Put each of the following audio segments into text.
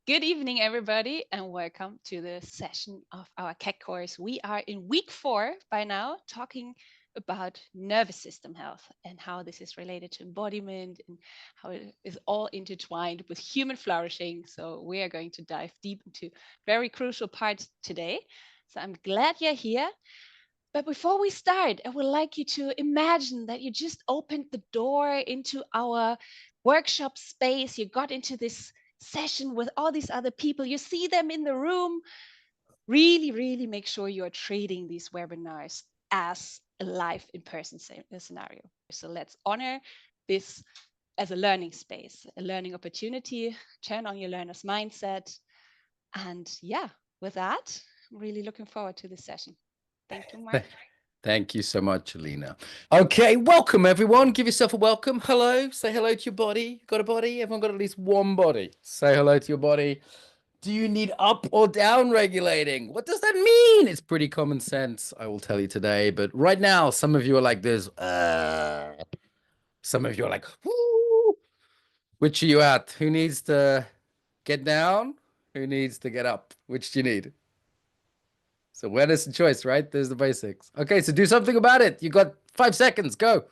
Good evening, everybody, and welcome to the session of our CAC course. We are in week 4 by now, talking about nervous system health and how this is related to embodiment and how it is all intertwined with human flourishing. So, we are going to dive deep into very crucial parts today. So, I'm glad you're here. But before we start, I would like you to imagine that you just opened the door into our workshop space. You got into this session with all these other people. You see them in the room. Really, really make sure you are treating these webinars as a live in person scenario. So let's honor this as a learning space, a learning opportunity. Turn on your learner's mindset. And yeah, with that, I'm really looking forward to this session. Thank you, Mark. Thank you so much, Alina. Okay, welcome everyone. Give yourself a welcome. Hello. Say hello to your body. Got a body? Everyone got at least one body. Say hello to your body. Do you need up or down regulating? What does that mean? It's pretty common sense, I will tell you today. But right now, some of you are like this. Some of you are like, whoo. Which are you at? Who needs to get down? Who needs to get up? Which do you need? So awareness and choice, right? There's the basics. Okay, so do something about it. You got 5 seconds. Go.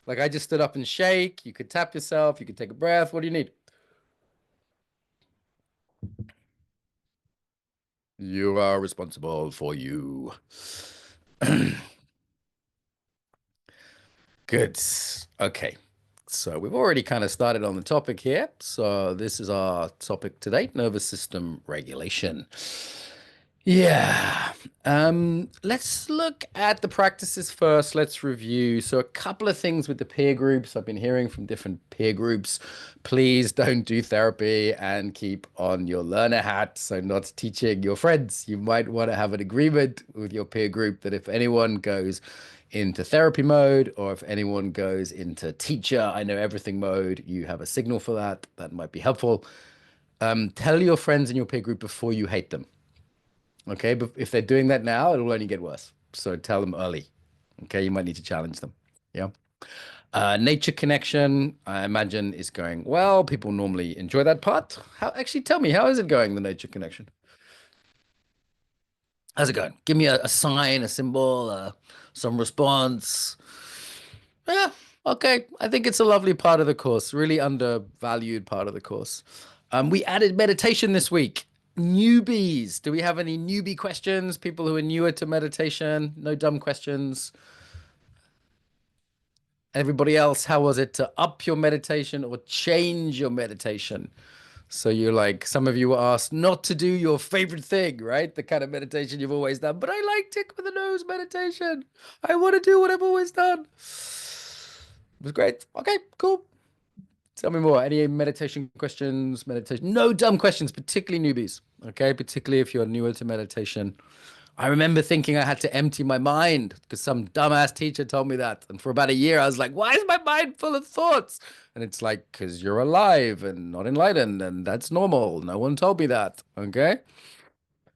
Like I just stood up and shake. You could tap yourself. You could take a breath. What do you need? You are responsible for you. Good. Okay. So we've already kind of started on the topic here. So this is our topic today, nervous system regulation. Yeah. Let's look at the practices first. Let's review. So a couple of things with the peer groups. I've been hearing from different peer groups. Please don't do therapy and keep on your learner hat. So not teaching your friends. You might want to have an agreement with your peer group that if anyone goes into therapy mode or if anyone goes into teacher, I know everything mode, you have a signal for that. That might be helpful. Tell your friends in your peer group before you hate them. Okay, but if they're doing that now, it'll only get worse. So tell them early. Okay, you might need to challenge them. Yeah. Nature connection, I imagine, is going well. People normally enjoy that part. How actually tell me, how is it going, the nature connection? How's it going? Give me a sign, a symbol, some response. Yeah, okay. I think it's a lovely part of the course, really undervalued part of the course. We added meditation this week. Newbies. Do we have any newbie questions? People who are newer to meditation? No dumb questions. Everybody else, how was it to up your meditation or change your meditation? So you're like, some of you were asked not to do your favorite thing, right? The kind of meditation you've always done. But I like tick with the nose meditation. I want to do what I've always done. It was great. Okay, cool. Tell me more. Any meditation questions? Meditation. No dumb questions, particularly newbies. Okay, particularly if you're newer to meditation. I remember thinking I had to empty my mind because some dumbass teacher told me that. And for about a year, I was like, why is my mind full of thoughts? And it's like, because you're alive and not enlightened, and that's normal. No one told me that. Okay.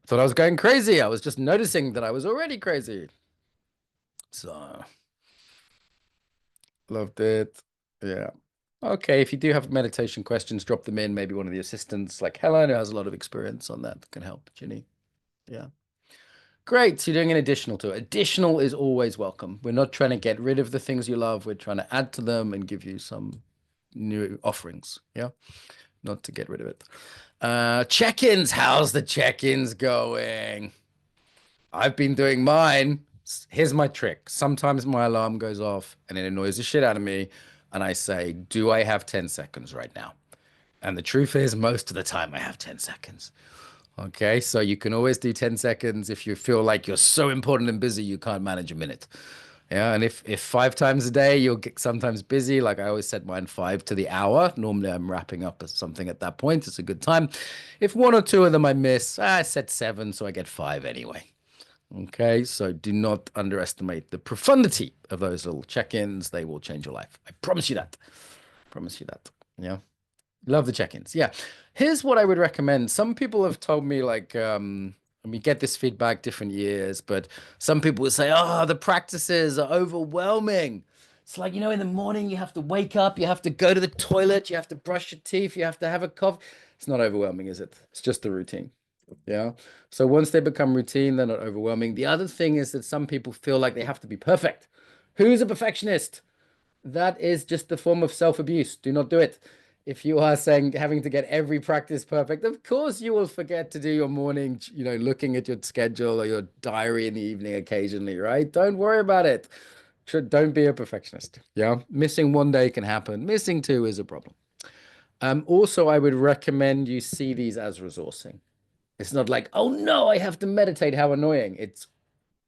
Thought I was going crazy. I was just noticing that I was already crazy. So loved it. Yeah. Okay. If you do have meditation questions, drop them in. Maybe one of the assistants, like Helen, who has a lot of experience on that, can help. Ginny. Yeah. Great. So you're doing an additional to it. Additional is always welcome. We're not trying to get rid of the things you love. We're trying to add to them and give you some new offerings. Yeah. Not to get rid of it. Check-ins. How's the check-ins going? I've been doing mine. Here's my trick. Sometimes my alarm goes off and it annoys the shit out of me. And I say, do I have 10 seconds right now? And the truth is, most of the time I have 10 seconds. Okay, so you can always do 10 seconds if you feel like you're so important and busy you can't manage a minute. Yeah, and if 5 times a day you'll get sometimes busy, like I always set mine 5 to the hour. Normally I'm wrapping up something at that point. It's a good time. If one or two of them I miss, I set 7, so I get 5 anyway. Okay, so do not underestimate the profundity of those little check-ins. They will change your life. I promise you that. Promise you that. Yeah. Love the check-ins. Yeah. Here's what I would recommend. Some people have told me like and we get this feedback different years, but some people would say, "Oh, the practices are overwhelming." It's like, in the morning you have to wake up, you have to go to the toilet, you have to brush your teeth, you have to have a coffee. It's not overwhelming, is it? It's just the routine. Yeah. So once they become routine, they're not overwhelming. The other thing is that some people feel like they have to be perfect. Who's a perfectionist? That is just a form of self-abuse. Do not do it. If you are saying having to get every practice perfect, of course you will forget to do your morning, looking at your schedule or your diary in the evening occasionally, right? Don't worry about it. Don't be a perfectionist. Yeah. Missing one day can happen. Missing two is a problem. Also, I would recommend you see these as resourcing. It's not like, oh no, I have to meditate. How annoying. It's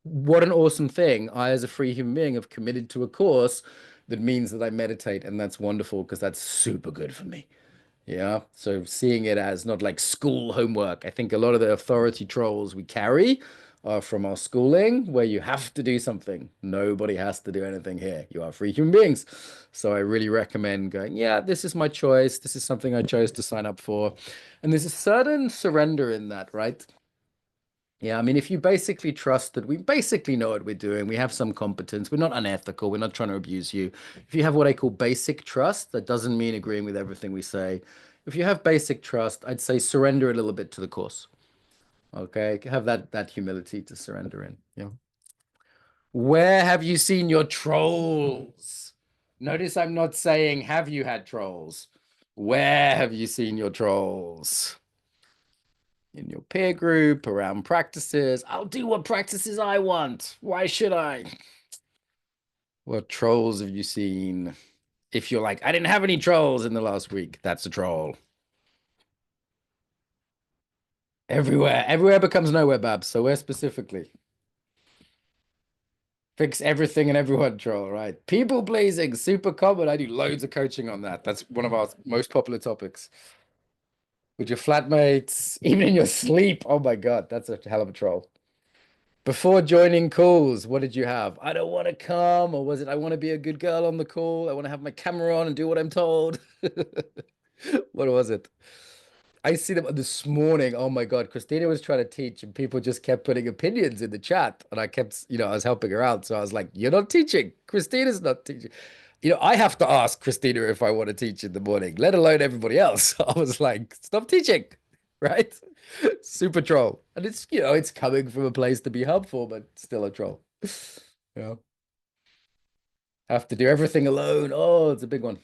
what an awesome thing. I, as a free human being, have committed to a course that means that I meditate, and that's wonderful because that's super good for me. Yeah. So seeing it as not like school homework. I think a lot of the authority trolls we carry are from our schooling where you have to do something. Nobody has to do anything here. You are free human beings. So I really recommend going, yeah, this is my choice. This is something I chose to sign up for. And there's a certain surrender in that, right? Yeah, I mean, if you basically trust that we basically know what we're doing, we have some competence, we're not unethical, we're not trying to abuse you. If you have what I call basic trust, that doesn't mean agreeing with everything we say. If you have basic trust, I'd say surrender a little bit to the course. Okay, have that humility to surrender in. Yeah. Where have you seen your trolls? Notice I'm not saying have you had trolls. Where have you seen your trolls? In your peer group, around practices. I'll do what practices I want. Why should I? What trolls have you seen? If you're like, I didn't have any trolls in the last week, that's a troll. Everywhere. Everywhere becomes nowhere, Babs. So where specifically? Fix everything and everyone troll, right? People pleasing, super common. I do loads of coaching on that. That's one of our most popular topics. With your flatmates, even in your sleep. Oh my God, that's a hell of a troll. Before joining calls, what did you have? I don't want to come, or was it I want to be a good girl on the call? I want to have my camera on and do what I'm told. What was it? I see them this morning. Oh my God, Christina was trying to teach, and people just kept putting opinions in the chat. And I kept, I was helping her out. So I was like, you're not teaching. Christina's not teaching. I have to ask Christina if I want to teach in the morning, let alone everybody else. I was like, stop teaching, right? Super troll. And it's coming from a place to be helpful, but still a troll. Yeah. Have to do everything alone. Oh, it's a big one.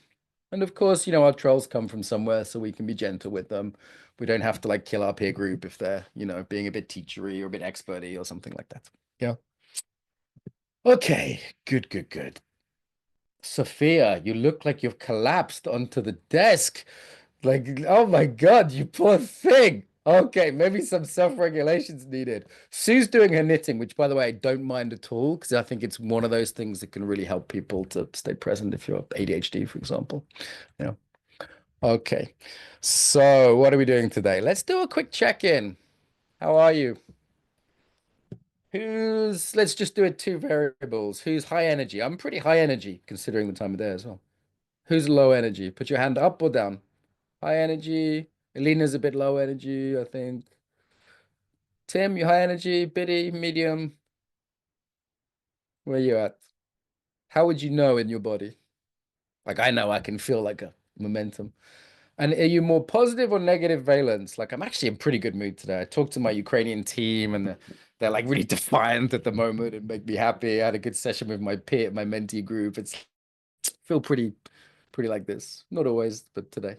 And of course, our trolls come from somewhere, so we can be gentle with them. We don't have to like kill our peer group if they're, being a bit teachery or a bit experty or something like that. Yeah. Okay. Good, good, good. Sophia, you look like you've collapsed onto the desk. Like, oh my God, you poor thing. Okay, maybe some self-regulation's needed. Sue's doing her knitting, which by the way, I don't mind at all, because I think it's one of those things that can really help people to stay present if you're ADHD, for example. Yeah. Okay. So what are we doing today? Let's do a quick check-in. How are you? Let's just do it two variables. Who's high energy? I'm pretty high energy considering the time of day as well. Who's low energy? Put your hand up or down. High energy. Elena's a bit low energy, I think. Tim, you high energy, Biddy, medium. Where you at? How would you know in your body? Like I know I can feel like a momentum. And are you more positive or negative valence? Like I'm actually in pretty good mood today. I talked to my Ukrainian team and they're like really defiant at the moment and make me happy. I had a good session with my mentee group. It's feel pretty like this. Not always, but today.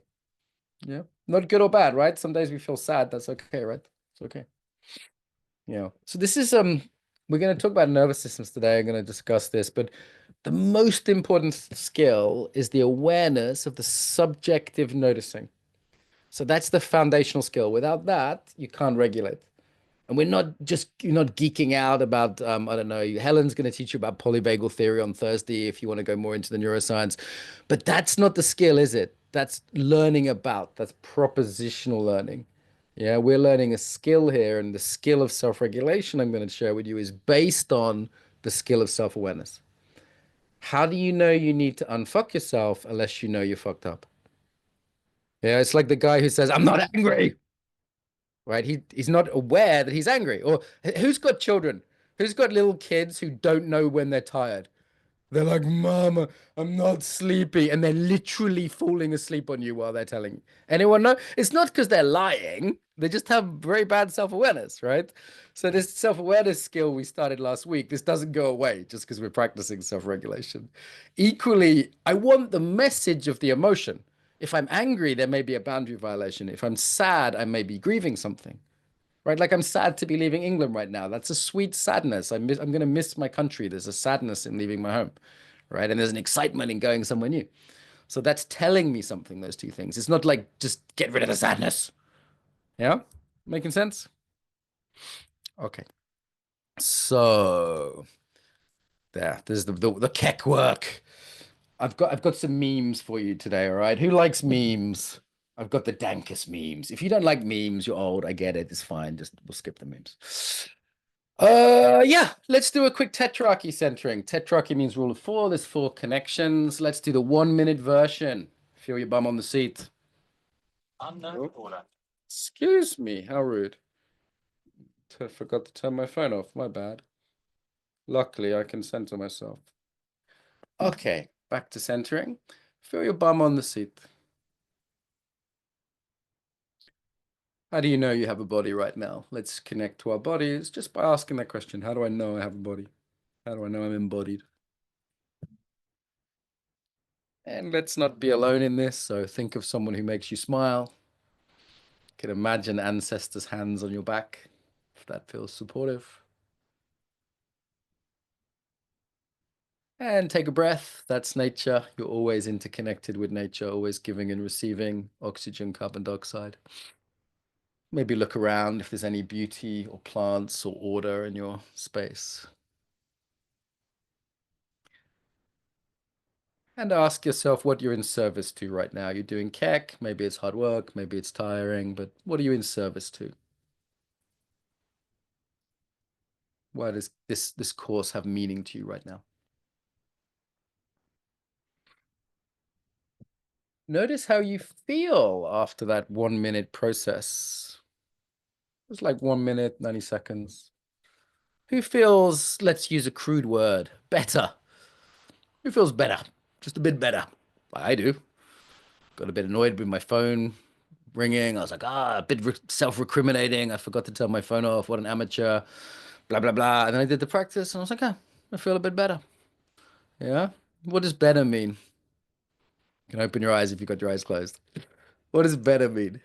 Yeah. Not good or bad, right? Some days we feel sad. That's okay, right? It's okay. Yeah. So this is we're going to talk about nervous systems today. I'm going to discuss this, but the most important skill is the awareness of the subjective noticing. So that's the foundational skill. Without that, you can't regulate. And you're not geeking out about, I don't know, Helen's going to teach you about polyvagal theory on Thursday if you want to go more into the neuroscience. But that's not the skill, is it? That's learning about, that's propositional learning. Yeah, we're learning a skill here, and the skill of self-regulation I'm going to share with you is based on the skill of self-awareness. How do you know you need to unfuck yourself unless you know you're fucked up? Yeah, it's like the guy who says, I'm not angry, right? He's not aware that he's angry. Or who's got children? Who's got little kids who don't know when they're tired? They're like, Mama, I'm not sleepy. And they're literally falling asleep on you while they're telling you. Anyone know? It's not because they're lying. They just have very bad self-awareness, right? So this self-awareness skill we started last week, this doesn't go away just because we're practicing self-regulation. Equally, I want the message of the emotion. If I'm angry, there may be a boundary violation. If I'm sad, I may be grieving something, right? Like I'm sad to be leaving England right now. That's a sweet sadness. I'm going to miss my country. There's a sadness in leaving my home, right? And there's an excitement in going somewhere new. So that's telling me something, those two things. It's not like just get rid of the sadness. Yeah? Making sense? Okay. So there's the keck work. I've got some memes for you today, all right? Who likes memes? I've got the dankest memes. If you don't like memes, you're old. I get it. It's fine. Just we'll skip the memes. Yeah, let's do a quick tetrarchy centering. Tetrarchy means rule of four. There's four connections. Let's do the 1 minute version. Feel your bum on the seat. Oh, excuse me, how rude. I forgot to turn my phone off. My bad. Luckily, I can center myself. Okay, back to centering. Feel your bum on the seat. How do you know you have a body right now? Let's connect to our bodies just by asking that question. How do I know I have a body? How do I know I'm embodied? And let's not be alone in this. So think of someone who makes you smile. You can imagine ancestors' hands on your back, if that feels supportive. And take a breath. That's nature. You're always interconnected with nature, always giving and receiving oxygen, carbon dioxide. Maybe look around if there's any beauty or plants or order in your space. And ask yourself what you're in service to right now. You're doing keck, maybe it's hard work, maybe it's tiring, but what are you in service to? Why does this course have meaning to you right now? Notice how you feel after that 1 minute process. It's like 1 minute, 90 seconds. Who feels, let's use a crude word, better? Who feels better? Just a bit better. I do. Got a bit annoyed with my phone ringing. I was like, a bit self-recriminating. I forgot to turn my phone off. What an amateur. Blah, blah, blah. And then I did the practice and I was like, I feel a bit better. Yeah. What does better mean? You can open your eyes if you've got your eyes closed. What does better mean?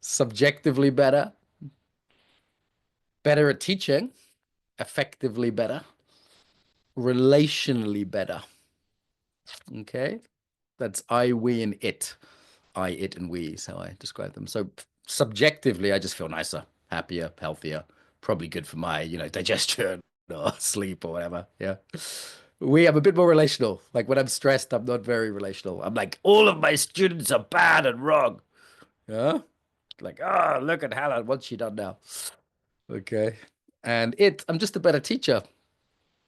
Subjectively better, better at teaching, effectively better, relationally better. Okay. That's I, we, and it. I, it, and we is how I describe them. So subjectively, I just feel nicer, happier, healthier, probably good for my, digestion or sleep or whatever. Yeah. I'm a bit more relational. Like when I'm stressed, I'm not very relational. I'm like, all of my students are bad and wrong. Yeah. Like, look at Helen. What's she done now? Okay. And I'm just a better teacher.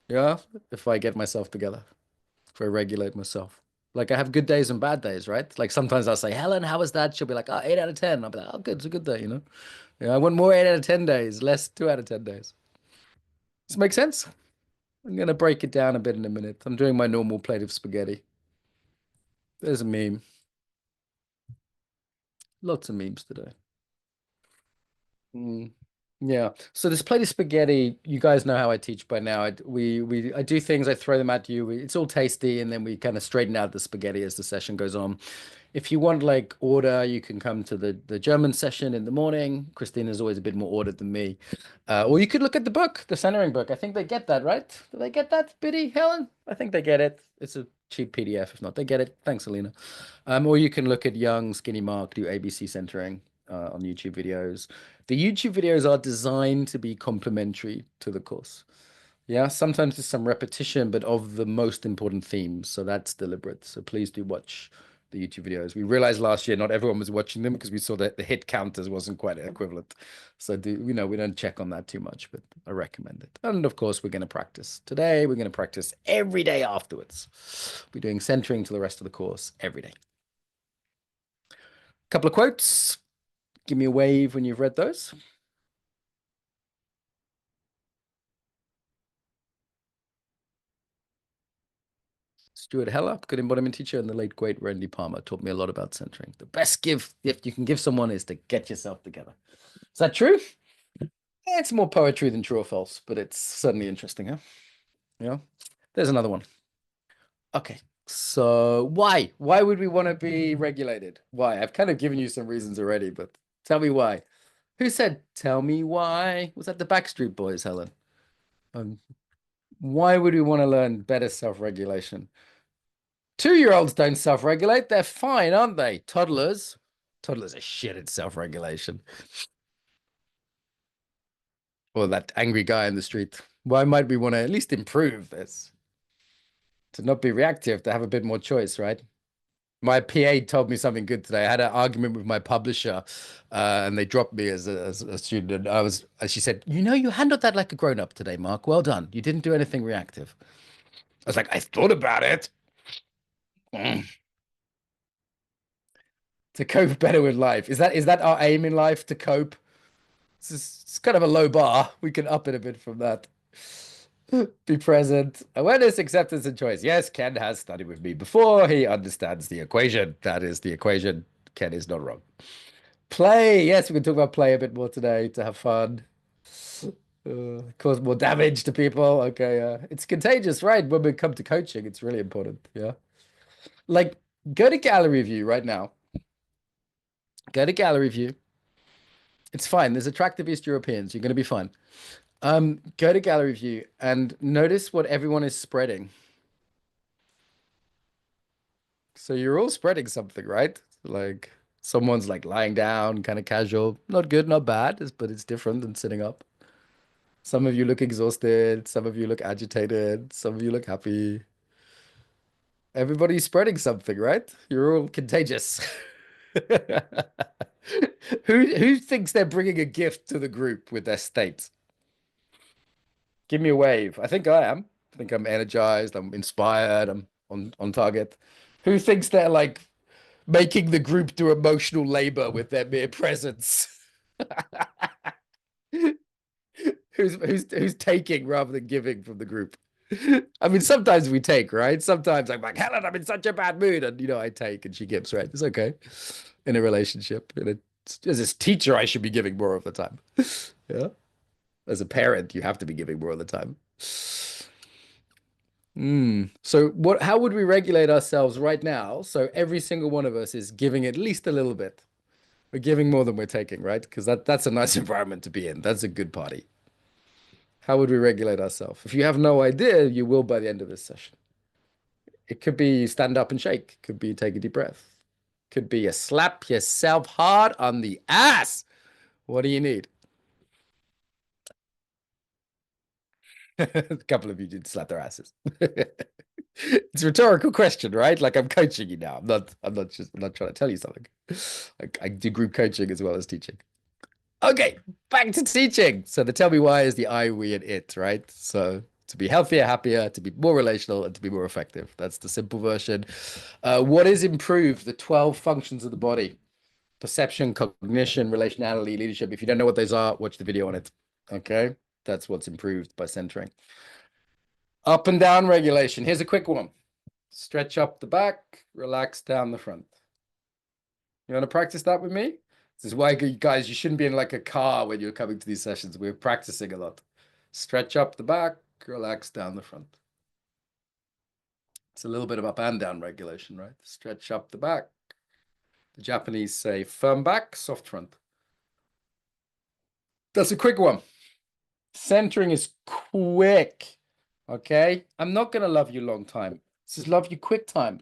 Yeah. If I get myself together, if I regulate myself. Like I have good days and bad days, right? Like sometimes I'll say, Helen, how was that? She'll be like, 8 out of 10. I'll be like, good, it's a good day. Yeah, I want more 8 out of 10 days, less 2 out of 10 days. Does it make sense? I'm gonna break it down a bit in a minute. I'm doing my normal plate of spaghetti. There's a meme. Lots of memes today. Mm. Yeah. So this plate of spaghetti, you guys know how I teach by now. I do things, I throw them at you. It's all tasty, and then we kind of straighten out the spaghetti as the session goes on. If you want like order, you can come to the German session in the morning. Christina's always a bit more ordered than me. Or you could look at the book, the centering book. I think they get that, right? Do they get that, Biddy, Helen? I think they get it. It's a cheap PDF. If not, they get it. Thanks, Alina. Or you can look at Young, Skinny Mark, do ABC centering on YouTube videos. The YouTube videos are designed to be complementary to the course. Yeah, sometimes there's some repetition, but of the most important themes. So that's deliberate. So please do watch the YouTube videos. We realized last year not everyone was watching them because we saw that the hit counters wasn't quite equivalent. So we don't check on that too much, but I recommend it. And of course, we're going to practice today. We're going to practice every day afterwards. We're doing centering to the rest of the course every day. Couple of quotes. Give me a wave when you've read those. Stuart Heller, good embodiment teacher, and the late great Randy Palmer taught me a lot about centering. The best gift you can give someone is to get yourself together. Is that true? It's more poetry than true or false, but it's certainly interesting, huh? Yeah. There's another one. Okay. So why? Why would we want to be regulated? Why? I've kind of given you some reasons already, but tell me why. Who said, tell me why? Was that the Backstreet Boys, Helen? Um, why would we want to learn better self-regulation? 2-year-olds don't self-regulate. They're fine, aren't they? Toddlers. Toddlers are shit at self-regulation. Or that angry guy in the street. Why might we want to at least improve this? To not be reactive, to have a bit more choice, right? My PA told me something good today. I had an argument with my publisher, and they dropped me as a student. And she said, "You know, you handled that like a grown up today, Mark. Well done. You didn't do anything reactive." I was like, "I thought about it." To cope better with life. Is that our aim in life, to cope? It's kind of a low bar. We can up it a bit from that. Be present. Awareness, acceptance, and choice. Yes, Ken has studied with me before. He understands the equation. That is the equation. Ken is not wrong. Play. Yes, we can talk about play a bit more today to have fun. Cause more damage to people. Okay, it's contagious, right? When we come to coaching, it's really important. Yeah. Like, go to gallery view right now. Go to gallery view. It's fine. There's attractive East Europeans. You're going to be fine. Go to gallery view and notice what everyone is spreading. So you're all spreading something, right? Like someone's like lying down, kind of casual. Not good, not bad, but it's different than sitting up. Some of you look exhausted, some of you look agitated, some of you look happy. Everybody's spreading something, right? You're all contagious. Who thinks they're bringing a gift to the group with their state? Give me a wave. I think I am. I think I'm energized. I'm inspired. I'm on target. Who thinks they're like making the group do emotional labor with their mere presence? Who's taking rather than giving from the group? I mean, sometimes we take, right? Sometimes I'm like, Helen, I'm in such a bad mood, and I take, and she gives, right? It's okay in a relationship. As a teacher, I should be giving more of the time. Yeah. As a parent, you have to be giving more of the time. So how would we regulate ourselves right now? So every single one of us is giving at least a little bit. We're giving more than we're taking, right? Because that's a nice environment to be in. That's a good party. How would we regulate ourselves? If you have no idea, you will by the end of this session. It could be stand up and shake. It could be take a deep breath. It could be a slap yourself hard on the ass. What do you need? A couple of you did slap their asses. It's a rhetorical question, right? Like I'm coaching you now. I'm not trying to tell you something. I do group coaching as well as teaching. Okay, back to teaching. So the tell me why is the I, we, and it, right? So to be healthier, happier, to be more relational, and to be more effective. That's the simple version. What is improved? The 12 functions of the body: perception, cognition, relationality, leadership. If you don't know what those are, watch the video on it. Okay, that's what's improved by centering. Up and down regulation. Here's a quick one. Stretch up the back, relax down the front. You want to practice that with me? This is why, guys, you shouldn't be in like a car when you're coming to these sessions. We're practicing a lot. Stretch up the back, relax down the front. It's a little bit of up and down regulation, right? Stretch up the back. The Japanese say firm back, soft front. That's a quick one. Centering is quick. Okay? I'm not going to love you long time. This is love you quick time.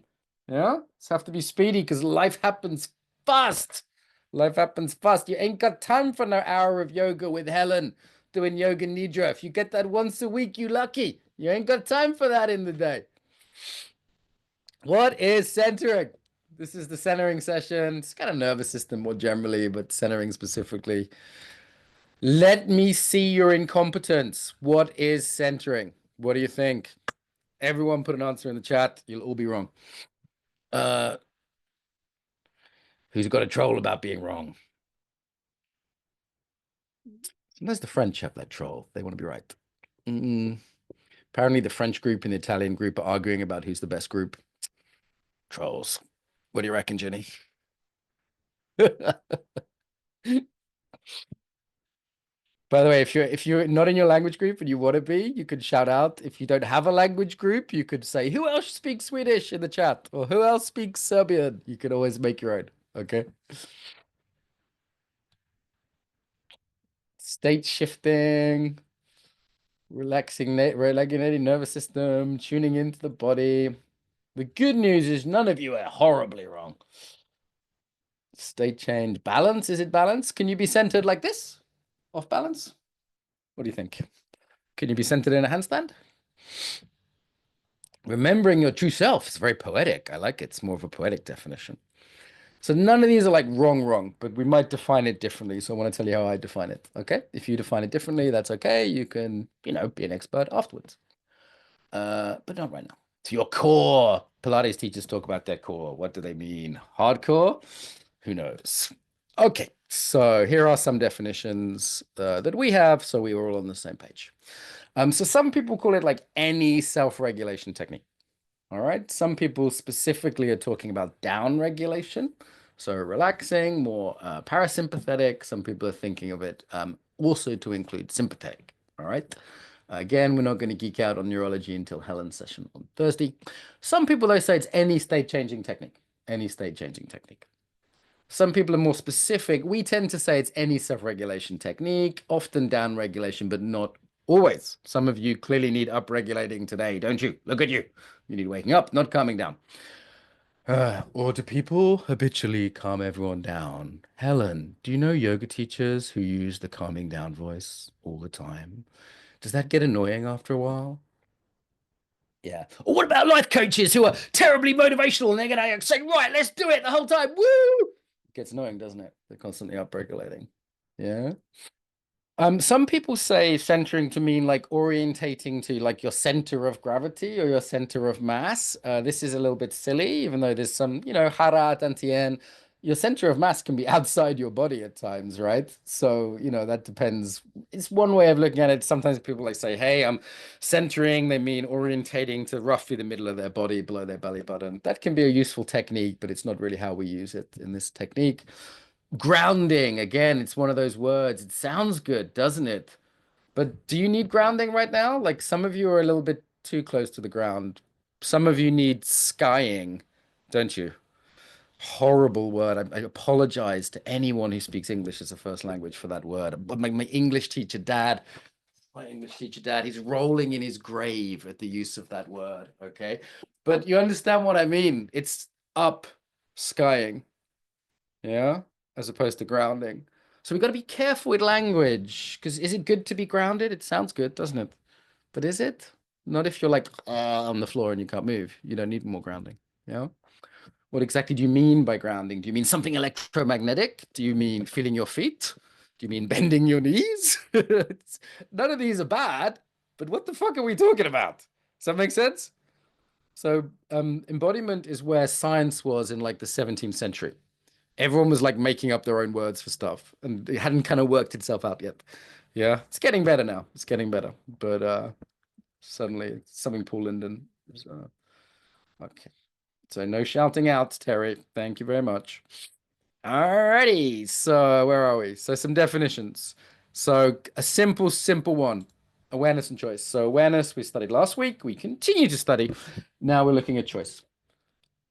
Yeah? It's have to be speedy because life happens fast. Life happens fast. You ain't got time for no hour of yoga with Helen doing yoga nidra. If you get that once a week, you lucky. You ain't got time for that in the day. What is centering? This is the centering session. It's kind of nervous system more generally, but centering specifically. Let me see your incompetence. What is centering? What do you think? Everyone put an answer in the chat. You'll all be wrong. Uh, who's got a troll about being wrong? Sometimes the French have that troll. They want to be right. Apparently the French group and the Italian group are arguing about who's the best group. Trolls. What do you reckon, Jenny? By the way, if you're not in your language group and you want to be, you could shout out. If you don't have a language group, you could say, who else speaks Swedish in the chat? Or who else speaks Serbian? You could always make your own. Okay. State shifting, regulating nervous system, tuning into the body. The good news is none of you are horribly wrong. State change. Balance. Is it balance? Can you be centered like this? Off balance? What do you think? Can you be centered in a handstand? Remembering your true self is very poetic. I like it. It's more of a poetic definition. So none of these are like wrong, but we might define it differently. So I want to tell you how I define it. Okay. If you define it differently, that's okay. You can, be an expert afterwards. But not right now. To your core. Pilates teachers talk about their core. What do they mean? Hardcore? Who knows? Okay. So here are some definitions that we have. So we were all on the same page. So some people call it like any self-regulation technique. All right. Some people specifically are talking about down regulation. So relaxing, more parasympathetic. Some people are thinking of it also to include sympathetic. All right. Again, we're not going to geek out on neurology until Helen's session on Thursday. Some people, though, say it's any state-changing technique. Any state-changing technique. Some people are more specific. We tend to say it's any self-regulation technique, often down regulation, but not always. Some of you clearly need up-regulating today, don't you? Look at you. You need waking up, not calming down. Or do people habitually calm everyone down? Helen, do you know yoga teachers who use the calming down voice all the time? Does that get annoying after a while? Yeah. Or what about life coaches who are terribly motivational and they're going to say, right, let's do it the whole time. Woo! It gets annoying, doesn't it? They're constantly upregulating. Yeah. Some people say centering to mean like orientating to like your center of gravity or your center of mass. This is a little bit silly, even though there's some, hara, tantien. Your center of mass can be outside your body at times, right? So, that depends. It's one way of looking at it. Sometimes people like say, hey, I'm centering. They mean orientating to roughly the middle of their body, below their belly button. That can be a useful technique, but it's not really how we use it in this technique. Grounding, again, it's one of those words. It sounds good, doesn't it? But do you need grounding right now? Like some of you are a little bit too close to the ground. Some of you need skying, don't you? Horrible word. I apologize to anyone who speaks English as a first language for that word. But my English teacher dad, he's rolling in his grave at the use of that word. Okay. But you understand what I mean? It's up skying. Yeah, as opposed to grounding. So we've got to be careful with language because is it good to be grounded? It sounds good, doesn't it? But is it? Not if you're like on the floor and you can't move. You don't need more grounding. Yeah. What exactly do you mean by grounding? Do you mean something electromagnetic? Do you mean feeling your feet? Do you mean bending your knees? None of these are bad, but what the fuck are we talking about? Does that make sense? So embodiment is where science was in like the 17th century. Everyone was like making up their own words for stuff and it hadn't kind of worked itself out yet. Yeah, it's getting better now. It's getting better. But suddenly something Paul Linden. Okay. So no shouting out, Terry. Thank you very much. Alrighty. So where are we? So some definitions. So a simple one. Awareness and choice. So awareness we studied last week. We continue to study. Now we're looking at choice.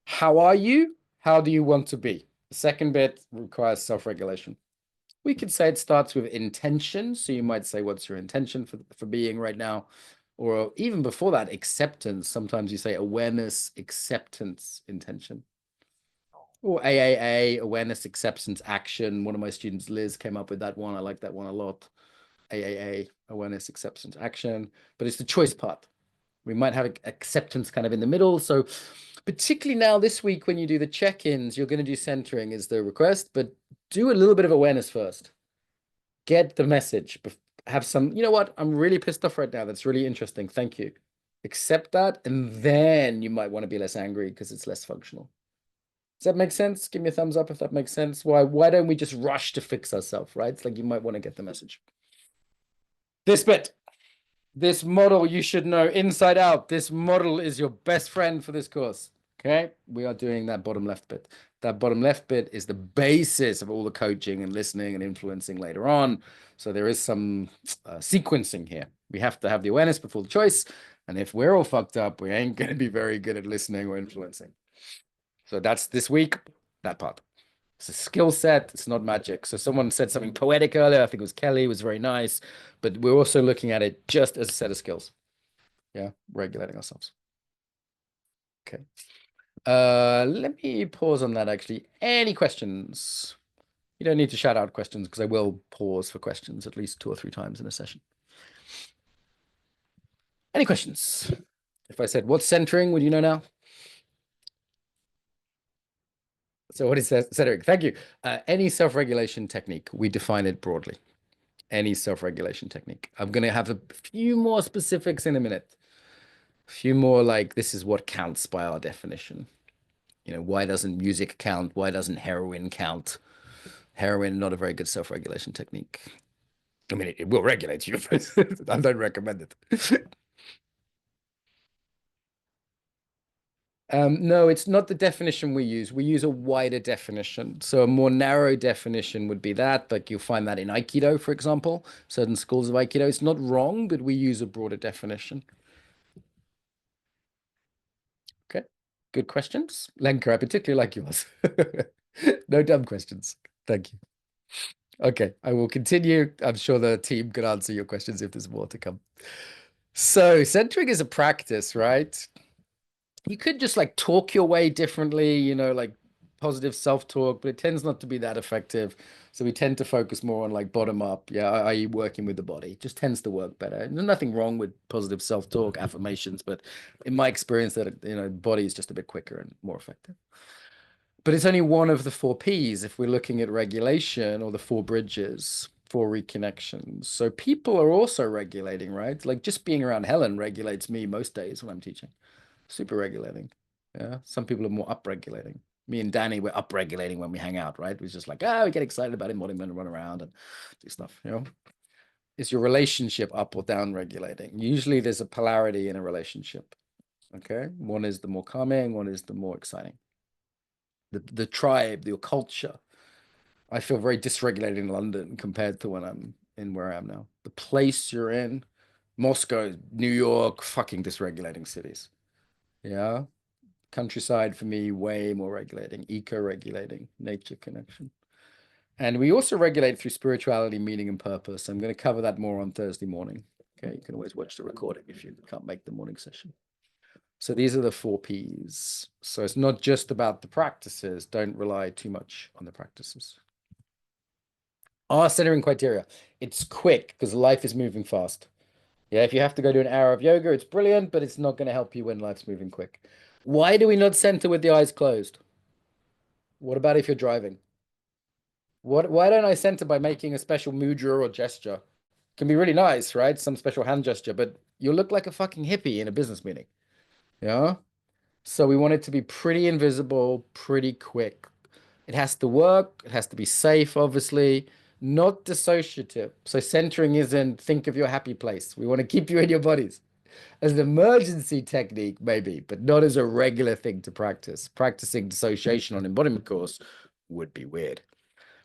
How are you? How do you want to be? The second bit requires self-regulation. We could say it starts with intention. So you might say, what's your intention for being right now? Or even before that, acceptance. Sometimes you say awareness, acceptance, intention. Or AAA, awareness, acceptance, action. One of my students, Liz, came up with that one. I like that one a lot. AAA, awareness, acceptance, action. But it's the choice part. We might have acceptance kind of in the middle. So particularly now this week, when you do the check-ins, you're going to do centering is the request, but do a little bit of awareness first. Get the message. Have some, you know what? I'm really pissed off right now. That's really interesting. Thank you. Accept that. And then you might want to be less angry because it's less functional. Does that make sense? Give me a thumbs up if that makes sense. Why don't we just rush to fix ourselves, right? It's like you might want to get the message. This bit. This model you should know inside out. This model is your best friend for this course. Okay, we are doing that bottom left bit. That bottom left bit is the basis of all the coaching and listening and influencing later on. So there is some sequencing here. We have to have the awareness before the choice. And if we're all fucked up, we ain't going to be very good at listening or influencing. So that's this week, that part. It's a skill set. It's not magic. So someone said something poetic earlier. I think it was Kelly. It was very nice. But we're also looking at it just as a set of skills. Yeah, regulating ourselves. Okay. Let me pause on that actually. Any questions? You don't need to shout out questions because I will pause for questions at least 2 or 3 times in a session. Any questions? If I said what's centering, would you know now? So what is centering? Thank you. Any self-regulation technique, we define it broadly. Any self-regulation technique. I'm going to have a few more specifics in a minute. A few more like this is what counts by our definition. You know, why doesn't music count? Why doesn't heroin count? Heroin, not a very good self-regulation technique. I mean, it will regulate you, but I don't recommend it. No, it's not the definition we use. We use a wider definition. So a more narrow definition would be that, like you'll find that in Aikido, for example, certain schools of Aikido. It's not wrong, but we use a broader definition. Okay, good questions. Lenka, I particularly like yours. No dumb questions. Thank you. Okay, I will continue. I'm sure the team can answer your questions if there's more to come. So centering is a practice, right? You could just like talk your way differently, you know, like positive self-talk, but it tends not to be that effective. So we tend to focus more on like bottom up, yeah, i.e. working with the body. It just tends to work better. And there's nothing wrong with positive self-talk, affirmations, but in my experience that, you know, body is just a bit quicker and more effective. But it's only one of the 4 Ps if we're looking at regulation or the 4 bridges, 4 reconnections. So people are also regulating, right? Like just being around Helen regulates me most days when I'm teaching. Super regulating. Yeah. Some people are more upregulating. Me and Danny, we're upregulating when we hang out, right? We're just like, we get excited about embodiment and run around and do stuff, you know? Is your relationship up or down regulating? Usually there's a polarity in a relationship. Okay. One is the more calming, one is the more exciting. The tribe, your culture. I feel very dysregulated in London compared to when I'm in where I am now. The place you're in, Moscow, New York, fucking dysregulating cities. Yeah. Countryside for me, way more regulating, eco-regulating, nature connection. And we also regulate through spirituality, meaning, and purpose. I'm going to cover that more on Thursday morning. Okay, you can always watch the recording if you can't make the morning session. So these are the 4 Ps. So it's not just about the practices. Don't rely too much on the practices. Our centering criteria. It's quick because life is moving fast. Yeah, if you have to go do an hour of yoga, it's brilliant, but it's not going to help you when life's moving quick. Why do we not center with the eyes closed? What about if you're driving? Why don't I center by making a special mudra or gesture? Can be really nice, right? Some special hand gesture, but you look like a fucking hippie in a business meeting. Yeah. So we want it to be pretty invisible, pretty quick. It has to work. It has to be safe, obviously, not dissociative. So centering isn't think of your happy place. We want to keep you in your bodies. As an emergency technique, maybe, but not as a regular thing to practice. Practicing dissociation on embodiment course would be weird.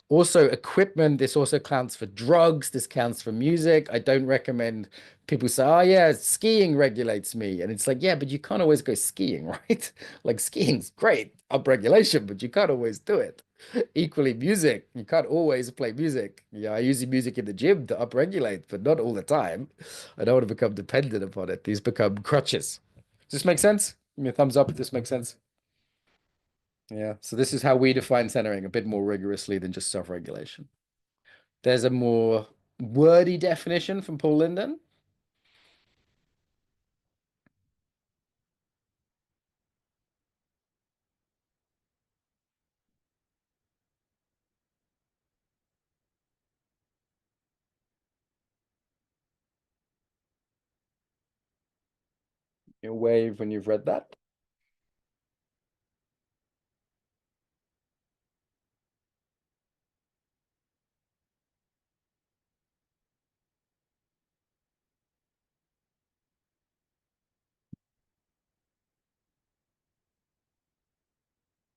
Also, equipment, this also counts for drugs, this counts for music. I don't recommend people say, oh, yeah, skiing regulates me. And it's like, yeah, but you can't always go skiing, right? Like skiing's great, upregulation, but you can't always do it. Equally, music, you can't always play music. Yeah, I use the music in the gym to upregulate, but not all the time. I don't want to become dependent upon it. These become crutches. Does this make sense? Give me a thumbs up if this makes sense. Yeah, so this is how we define centering a bit more rigorously than just self-regulation. There's a more wordy definition from Paul Linden. You wave when you've read that.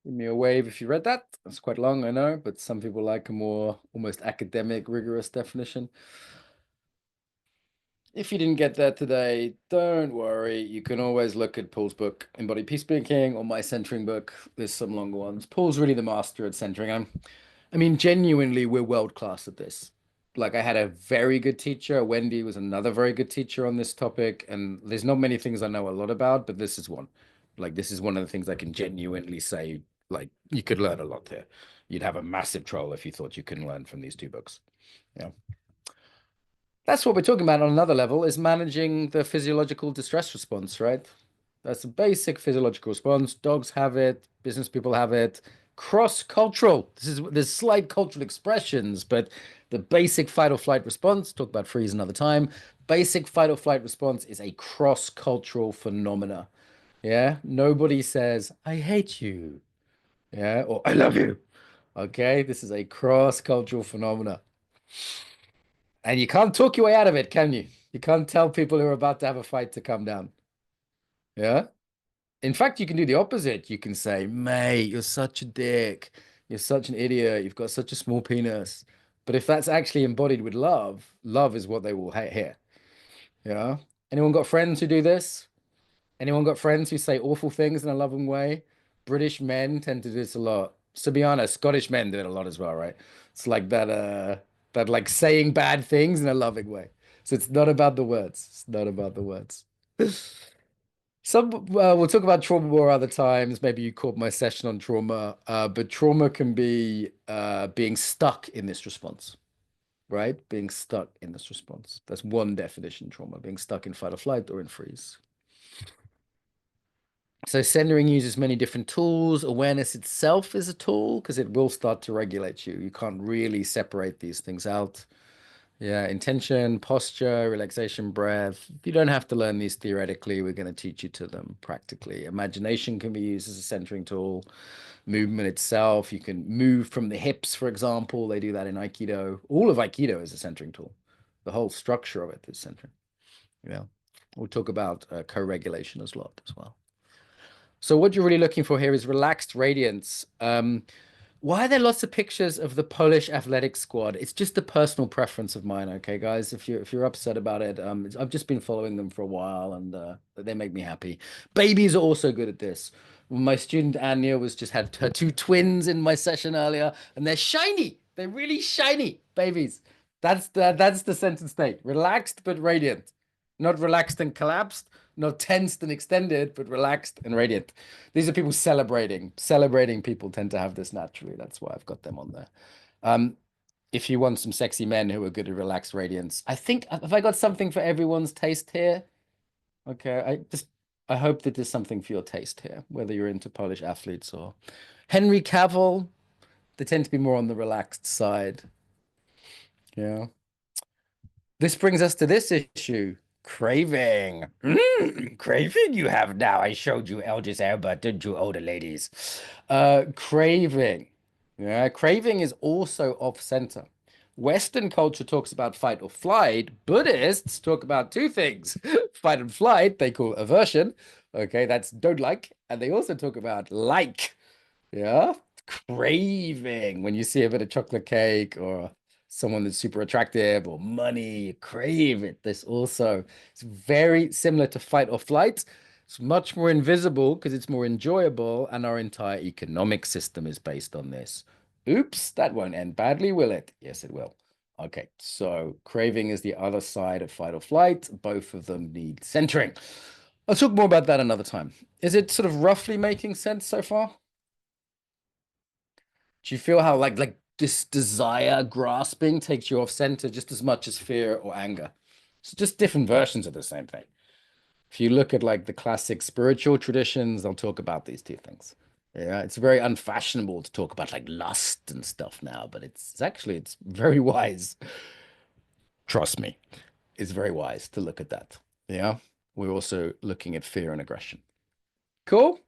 Give me a wave if you read that. That's quite long, I know, but some people like a more almost academic, rigorous definition. If you didn't get that today, don't worry. You can always look at Paul's book, Embodied Peacemaking, or my centering book. There's some longer ones. Paul's really the master at centering. I mean, genuinely, we're world class at this. Like, I had a very good teacher. Wendy was another very good teacher on this topic. And there's not many things I know a lot about, but this is one. Like, this is one of the things I can genuinely say, like, you could learn a lot here. You'd have a massive troll if you thought you couldn't learn from these two books. Yeah. That's what we're talking about on another level, is managing the physiological distress response, right? That's a basic physiological response. Dogs have it, business people have it. Cross-cultural. There's slight cultural expressions, but the basic fight or flight response, talk about freeze another time. Basic fight or flight response is a cross-cultural phenomena. Yeah. Nobody says, I hate you. Yeah. Or I love you. Okay. This is a cross-cultural phenomena. And you can't talk your way out of it, can you? You can't tell people who are about to have a fight to come down. Yeah. In fact, you can do the opposite. You can say, mate, you're such a dick. You're such an idiot. You've got such a small penis. But if that's actually embodied with love, love is what they will hear. Yeah. Anyone got friends who do this? Anyone got friends who say awful things in a loving way? British men tend to do this a lot. To be honest, Scottish men do it a lot as well, right? It's like that like saying bad things in a loving way. So it's not about the words. It's not about the words. We'll talk about trauma more other times. Maybe you caught my session on trauma, but trauma can be being stuck in this response, right? Being stuck in this response. That's one definition, trauma, being stuck in fight or flight or in freeze. So centering uses many different tools. Awareness itself is a tool because it will start to regulate you. You can't really separate these things out. Yeah, intention, posture, relaxation, breath. You don't have to learn these theoretically. We're going to teach you to them practically. Imagination can be used as a centering tool. Movement itself, you can move from the hips, for example. They do that in Aikido. All of Aikido is a centering tool. The whole structure of it is centering. Yeah. We'll talk about co-regulation as well. So what you're really looking for here is relaxed radiance. Why are there lots of pictures of the Polish athletic squad? It's just a personal preference of mine, okay, guys. If you're upset about it, I've just been following them for a while, and they make me happy. Babies are also good at this. My student Anya was just had her two twins in my session earlier, and they're shiny. They're really shiny babies. That's the sentence state. Relaxed but radiant, not relaxed and collapsed, not tensed and extended, but relaxed and radiant. These are people celebrating. Celebrating people tend to have this naturally. That's why I've got them on there. Um, if you want some sexy men who are good at relaxed radiance, I think have I got something for everyone's taste here? Okay, I hope that there's something for your taste here, whether you're into Polish athletes or Henry Cavill. They tend to be more on the relaxed side. Yeah. This brings us to this issue. Craving. Craving you have now. I showed you Eldris Albert, didn't you, older ladies? Craving. Yeah, craving is also off center. Western culture talks about fight or flight. Buddhists talk about two things. Fight and flight, they call aversion. Okay, that's don't like. And they also talk about like. Yeah. Craving. When you see a bit of chocolate cake or someone that's super attractive or money, you crave it. This also is very similar to fight or flight. It's much more invisible because it's more enjoyable, and our entire economic system is based on this. Oops, that won't end badly, will it? Yes, it will. Okay, so craving is the other side of fight or flight. Both of them need centering. I'll talk more about that another time. Is it sort of roughly making sense so far? Do you feel how like this desire grasping takes you off center just as much as fear or anger? It's just different versions of the same thing. If you look at like the classic spiritual traditions, they'll talk about these two things. Yeah, it's very unfashionable to talk about like lust and stuff now, but it's very wise. Trust me, it's very wise to look at that. Yeah. We're also looking at fear and aggression. Cool.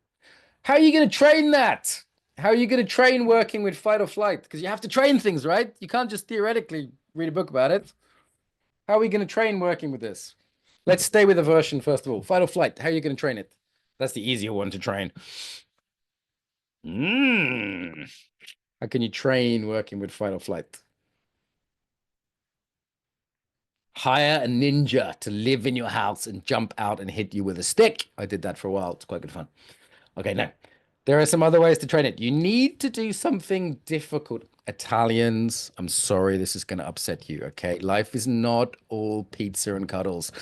How are you going to train that? How are you going to train working with fight or flight? Because you have to train things, right? You can't just theoretically read a book about it. How are we going to train working with this? Let's stay with aversion first of all. Fight or flight. How are you going to train it? That's the easier one to train. Mm. How can you train working with fight or flight? Hire a ninja to live in your house and jump out and hit you with a stick. I did that for a while. It's quite good fun. Okay, now there are some other ways to train it. You need to do something difficult. Italians, I'm sorry, this is going to upset you. Okay, life is not all pizza and cuddles.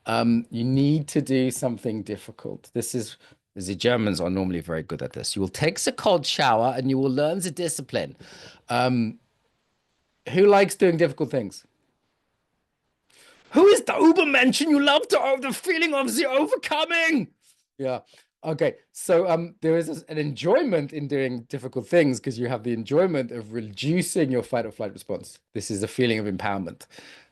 You need to do something difficult. This is the Germans are normally very good at this. You will take a cold shower and you will learn the discipline. Um, who likes doing difficult things? Who is the Ubermensch you love to have the feeling of the overcoming? Yeah. Okay. So there is an enjoyment in doing difficult things because you have the enjoyment of reducing your fight or flight response. This is a feeling of empowerment.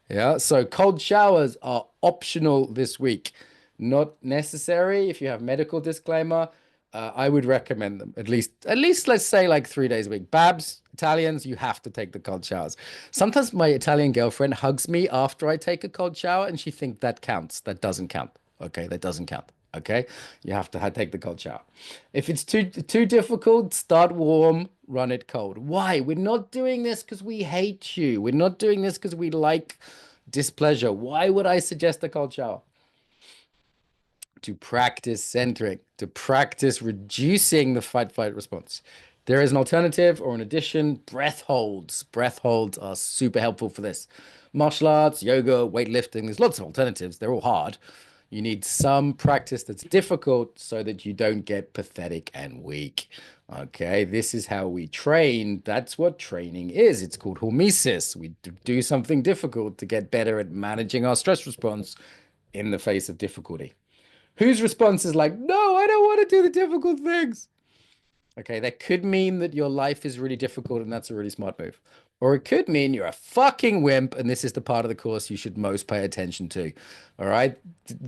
Yeah. So cold showers are optional this week, not necessary. If you have medical disclaimer, I would recommend them at least let's say like 3 days a week. Babs, Italians, you have to take the cold showers. Sometimes my Italian girlfriend hugs me after I take a cold shower, and she thinks that counts. That doesn't count. Okay, that doesn't count. Okay, you have to take the cold shower. If it's too difficult, start warm, run it cold. Why? We're not doing this because we hate you. We're not doing this because we like displeasure. Why would I suggest a cold shower? To practice centering, to practice reducing the fight-flight response. There is an alternative or an addition, breath holds. Breath holds are super helpful for this. Martial arts, yoga, weightlifting, there's lots of alternatives. They're all hard. You need some practice that's difficult so that you don't get pathetic and weak. Okay, this is how we train. That's what training is. It's called hormesis. We do something difficult to get better at managing our stress response in the face of difficulty. Whose response is like, no, I don't want to do the difficult things? Okay, that could mean that your life is really difficult and that's a really smart move. Or it could mean you're a fucking wimp and this is the part of the course you should most pay attention to. All right?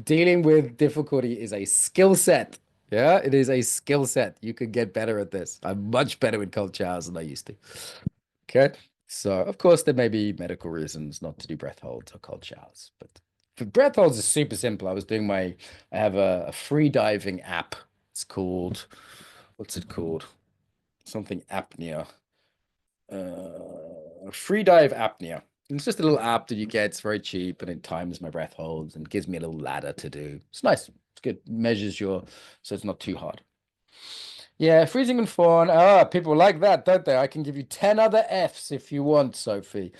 Dealing with difficulty is a skill set. Yeah, it is a skill set. You could get better at this. I'm much better with cold showers than I used to. Okay. So, of course, there may be medical reasons not to do breath holds or cold showers, but for breath holds is super simple. I have a free diving app. It's called, what's it called? Something apnea. Free dive apnea. It's just a little app that you get. It's very cheap and it times my breath holds and gives me a little ladder to do. It's nice. It's good. Measures so it's not too hard. Yeah, freezing and fawn. Ah, people like that, don't they? I can give you 10 other Fs if you want, Sophie.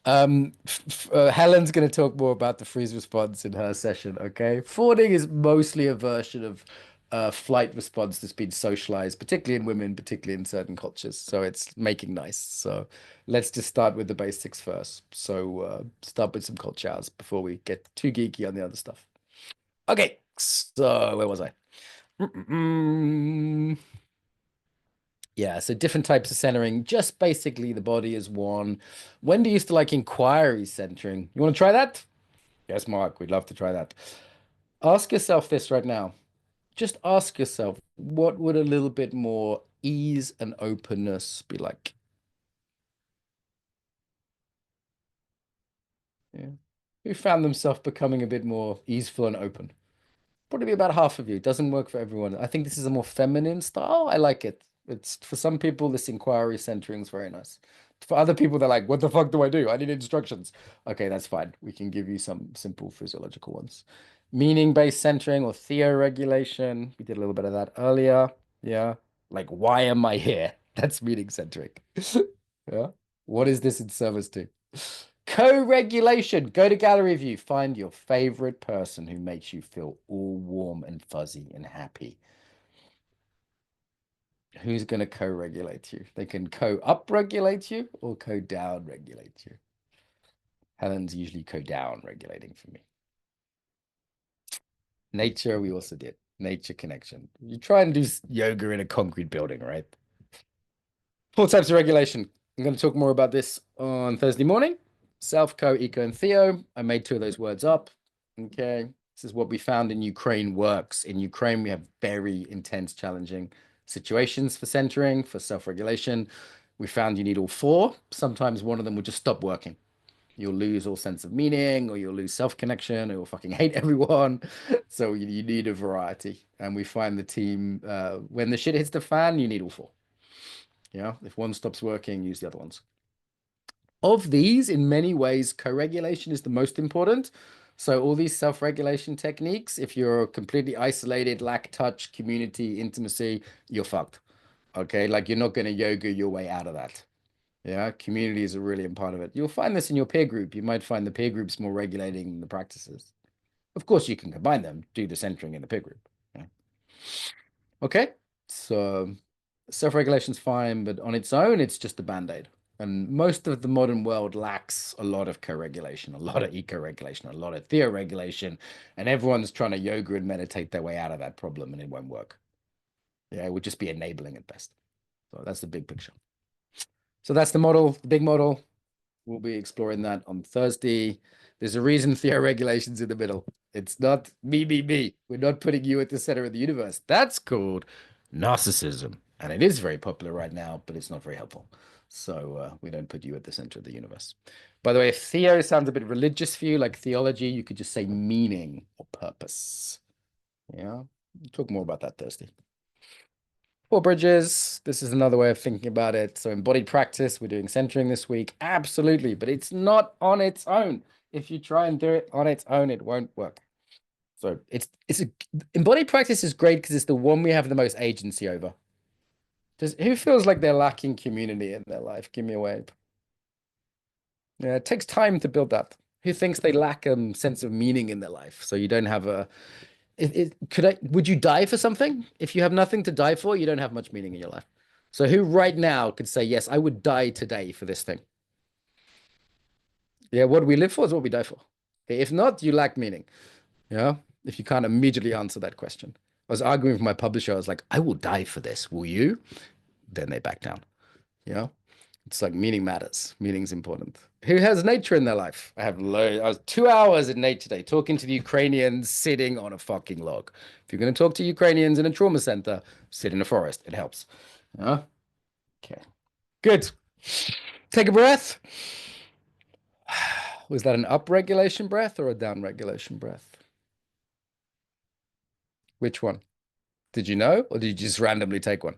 Helen's going to talk more about the freeze response in her session, okay? Fawning is mostly a version of flight response that's been socialized, particularly in women, particularly in certain cultures. So it's making nice. So let's just start with the basics first. So start with some cold showers before we get too geeky on the other stuff. Okay, so where was I? Mm-mm-mm. Yeah, so different types of centering, just basically the body is one. Wendy used to like inquiry centering. You want to try that? Yes, Mark, we'd love to try that. Ask yourself this right now. Just ask yourself, what would a little bit more ease and openness be like? Yeah. Who found themselves becoming a bit more easeful and open? Probably about half of you. It doesn't work for everyone. I think this is a more feminine style. I like it. It's for some people, this inquiry centering is very nice. For other people, they're like, what the fuck do I do? I need instructions. Okay, that's fine. We can give you some simple physiological ones. Meaning-based centering or theoregulation. We did a little bit of that earlier. Yeah. Like, why am I here? That's meaning centric. Yeah. What is this in service to? Co-regulation. Go to gallery view. Find your favorite person who makes you feel all warm and fuzzy and happy. Who's going to co-regulate you? They can co-up-regulate you or co-down-regulate you. Helen's usually co-down regulating for me. Nature, we also did. Nature connection. You try and do yoga in a concrete building, right? 4 types of regulation. I'm going to talk more about this on Thursday morning. Self, co, eco, and theo. I made 2 of those words up. Okay. This is what we found in Ukraine works. In Ukraine, we have very intense, challenging situations for centering, for self-regulation. We found you need all 4. Sometimes one of them will just stop working. You'll lose all sense of meaning, or you'll lose self-connection, or you'll fucking hate everyone. So you need a variety. And we find the team, when the shit hits the fan, you need all 4. Yeah, if one stops working, use the other ones. Of these, in many ways, co-regulation is the most important. So all these self-regulation techniques, if you're completely isolated, lack touch, community, intimacy, you're fucked. Okay, like you're not going to yoga your way out of that. Yeah, community is a really important part of it. You'll find this in your peer group. You might find the peer groups more regulating than the practices. Of course, you can combine them, do the centering in the peer group. Yeah. Okay, so self-regulation's fine, but on its own, it's just a band-aid. And most of the modern world lacks a lot of co-regulation, a lot of eco-regulation, a lot of theo-regulation, and everyone's trying to yoga and meditate their way out of that problem, and it won't work. Yeah, it would just be enabling at best. So that's the big picture. So that's the model, the big model. We'll be exploring that on Thursday. There's a reason theoregulation's in the middle. It's not me, me, me. We're not putting you at the center of the universe. That's called narcissism. And it is very popular right now, but it's not very helpful. So we don't put you at the center of the universe. By the way, if theo sounds a bit religious for you, like theology, you could just say meaning or purpose. Yeah. We'll talk more about that Thursday. Four bridges. This is another way of thinking about it. So embodied practice, we're doing centering this week. Absolutely, but it's not on its own. If you try and do it on its own, it won't work. So it's a embodied practice is great because it's the one we have the most agency over. Who feels like they're lacking community in their life? Give me a wave. Yeah, it takes time to build that. Who thinks they lack a sense of meaning in their life? So you don't have a would you die for something? If you have nothing to die for, you don't have much meaning in your life. So who right now could say, yes, I would die today for this thing? Yeah, what we live for is what we die for. Okay, if not, you lack meaning. Yeah. If you can't immediately answer that question. I was arguing with my publisher. I was like, I will die for this. Will you? Then they back down. Yeah. It's like meaning matters. Meaning's important. Who has nature in their life? I was 2 hours in nature today talking to the Ukrainians sitting on a fucking log. If you're going to talk to Ukrainians in a trauma center, sit in a forest. It helps. Yeah. Okay. Good. Take a breath. Was that an up regulation breath or a down regulation breath? Which one? Did you know, or did you just randomly take one?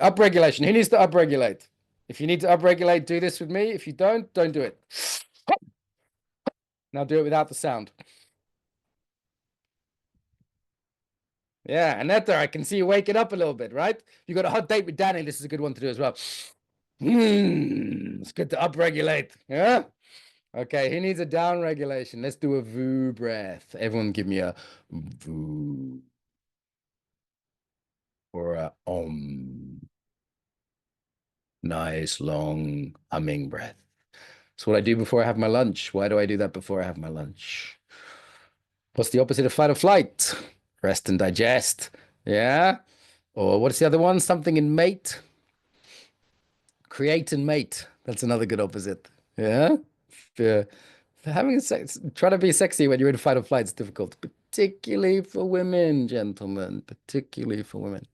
Up regulation. Who needs to upregulate? If you need to upregulate, do this with me. If you don't do it. Now do it without the sound. Yeah, Aneta, I can see you waking up a little bit, right? You got a hot date with Danny. This is a good one to do as well. It's good to upregulate. Yeah. Okay, he needs a down regulation. Let's do a VOO breath. Everyone give me a VOO or a OM. Nice long humming breath. It's what I do before I have my lunch. Why do I do that before I have my lunch? What's the opposite of fight or flight? Rest and digest. Yeah. Or what's the other one? Something in mate. Create and mate. That's another good opposite. Yeah. Yeah. Having sex, trying to be sexy when you're in fight or flight is difficult, particularly for women, gentlemen. Particularly for women.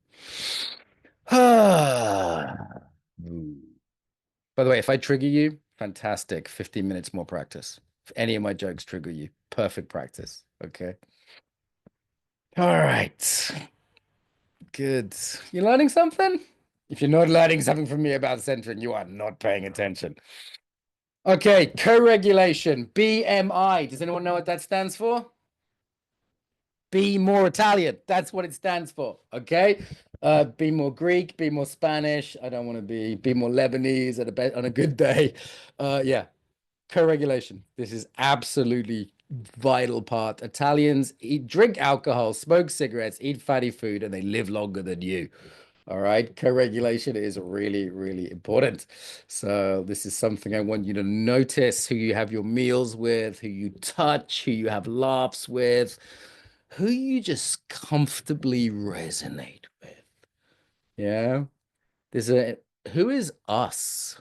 By the way, if I trigger you, fantastic. 15 minutes more practice. If any of my jokes trigger you, perfect practice. Okay. All right. Good. You learning something? If you're not learning something from me about centering, you are not paying attention. Okay, co-regulation, BMI. Does anyone know what that stands for? Be more Italian. That's what it stands for. Okay. Be more Greek, be more Spanish. I don't want to be more Lebanese on a good day. Yeah. Co-regulation. This is absolutely vital part. Italians drink alcohol, smoke cigarettes, eat fatty food, and they live longer than you. All right. Co-regulation is really, really important. So this is something I want you to notice: who you have your meals with, who you touch, who you have laughs with, who you just comfortably resonate with. Yeah. There's a who is us?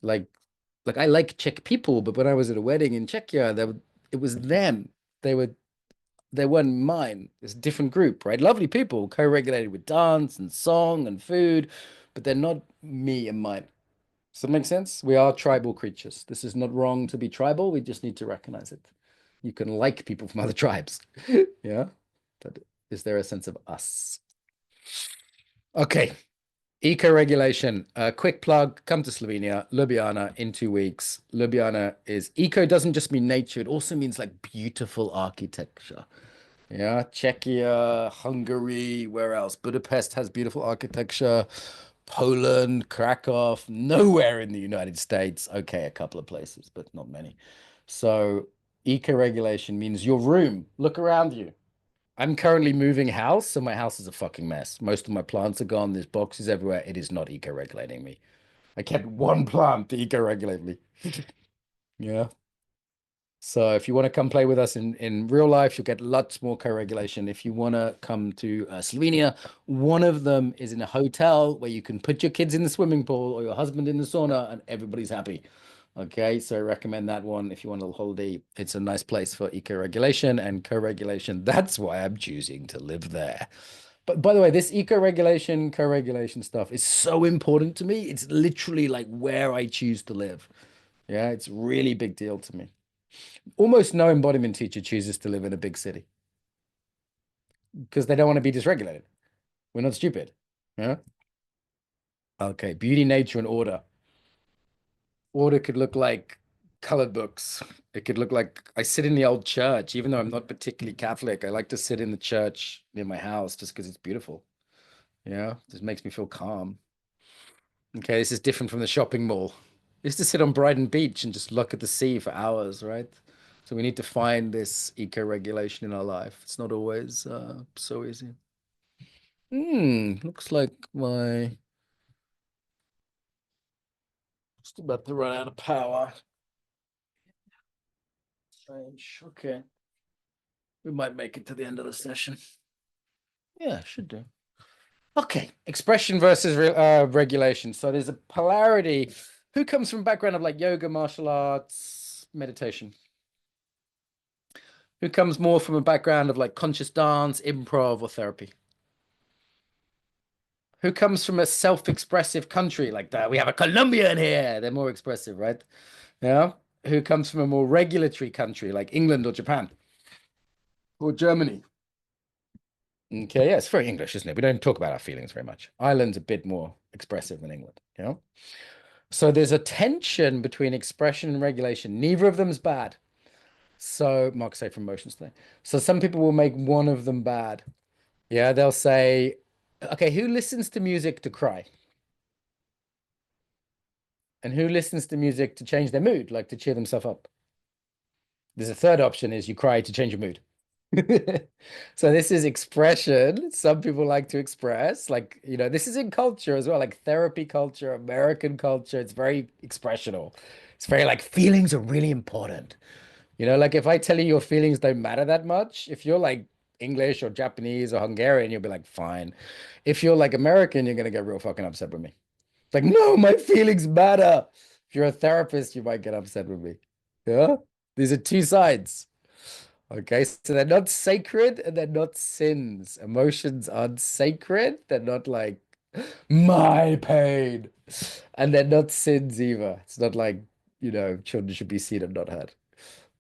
Like I like Czech people, but when I was at a wedding in Czechia, it was them. They were they weren't mine. It's a different group, right? Lovely people, co-regulated with dance and song and food, but they're not me and mine. Does that make sense? We are tribal creatures. This is not wrong to be tribal. We just need to recognize it. You can like people from other tribes. Yeah. But is there a sense of us? Okay. Eco-regulation, quick plug, come to Slovenia, Ljubljana in 2 weeks. Ljubljana is eco doesn't just mean nature, it also means like beautiful architecture. Yeah, Czechia, Hungary, where else? Budapest has beautiful architecture. Poland, Krakow, nowhere in the United States. Okay, a couple of places, but not many. So eco-regulation means your room. Look around you. I'm currently moving house, so my house is a fucking mess. Most of my plants are gone. There's boxes everywhere. It is not eco-regulating me. I kept one plant to eco-regulate me. Yeah. So if you want to come play with us in real life, you'll get lots more co-regulation. If you want to come to Slovenia, one of them is in a hotel where you can put your kids in the swimming pool or your husband in the sauna and everybody's happy. Okay, so I recommend that one if you want a holiday. It's a nice place for eco-regulation and co-regulation. That's why I'm choosing to live there. But by the way, this eco-regulation, co-regulation stuff is so important to me. It's literally like where I choose to live. Yeah, it's really big deal to me. Almost no embodiment teacher chooses to live in a big city because they don't want to be dysregulated. We're not stupid. Yeah. Okay. Beauty, nature, and order. Order could look like colored books. It could look like I sit in the old church, even though I'm not particularly Catholic. I like to sit in the church near my house just because it's beautiful. Yeah. Just makes me feel calm. Okay. This is different from the shopping mall. I used to sit on Brighton Beach and just look at the sea for hours, right? So we need to find this eco-regulation in our life. It's not always so easy. Looks like my just about to run out of power. Strange. Okay. We might make it to the end of the session. Yeah, should do. Okay. Expression versus regulation. So there's a polarity. Who comes from a background of like yoga, martial arts, meditation? Who comes more from a background of like conscious dance, improv, or therapy? Who comes from a self-expressive country like that? We have a Colombian here. They're more expressive, right? Yeah. Who comes from a more regulatory country like England or Japan or Germany? Okay, yeah, it's very English, isn't it? We don't talk about our feelings very much. Ireland's a bit more expressive than England, you know? So there's a tension between expression and regulation. Neither of them's bad. So, Mark say from emotions today. So some people will make one of them bad. Yeah, they'll say, okay, who listens to music to cry? And who listens to music to change their mood, like to cheer themselves up? There's a third option is you cry to change your mood. So this is expression. Some people like to express, like, this is in culture as well, like therapy culture, American culture. It's very expressional. It's very like feelings are really important. Like if I tell you your feelings don't matter that much, if you're like English or Japanese or Hungarian, you'll be like, fine. If you're like American, you're gonna get real fucking upset with me. It's like, no, my feelings matter. If you're a therapist, you might get upset with me. Yeah. These are two sides. Okay, so they're not sacred and they're not sins. Emotions aren't sacred. They're not like my pain. And they're not sins either. It's not like, children should be seen and not heard.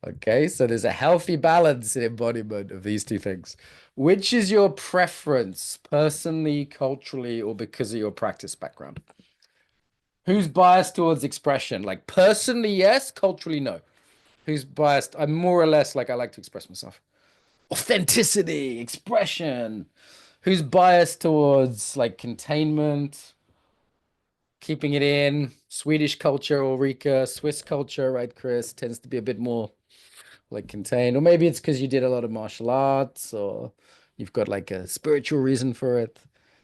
Okay, so there's a healthy balance in embodiment of these two things. Which is your preference, personally, culturally, or because of your practice background? Who's biased towards expression? Like personally, yes, culturally, no. Who's biased? I'm more or less like I like to express myself. Authenticity, expression. Who's biased towards like containment, keeping it in? Swedish culture, Ulrika, Swiss culture, right, Chris, tends to be a bit more like contained. Or maybe it's because you did a lot of martial arts or you've got like a spiritual reason for it.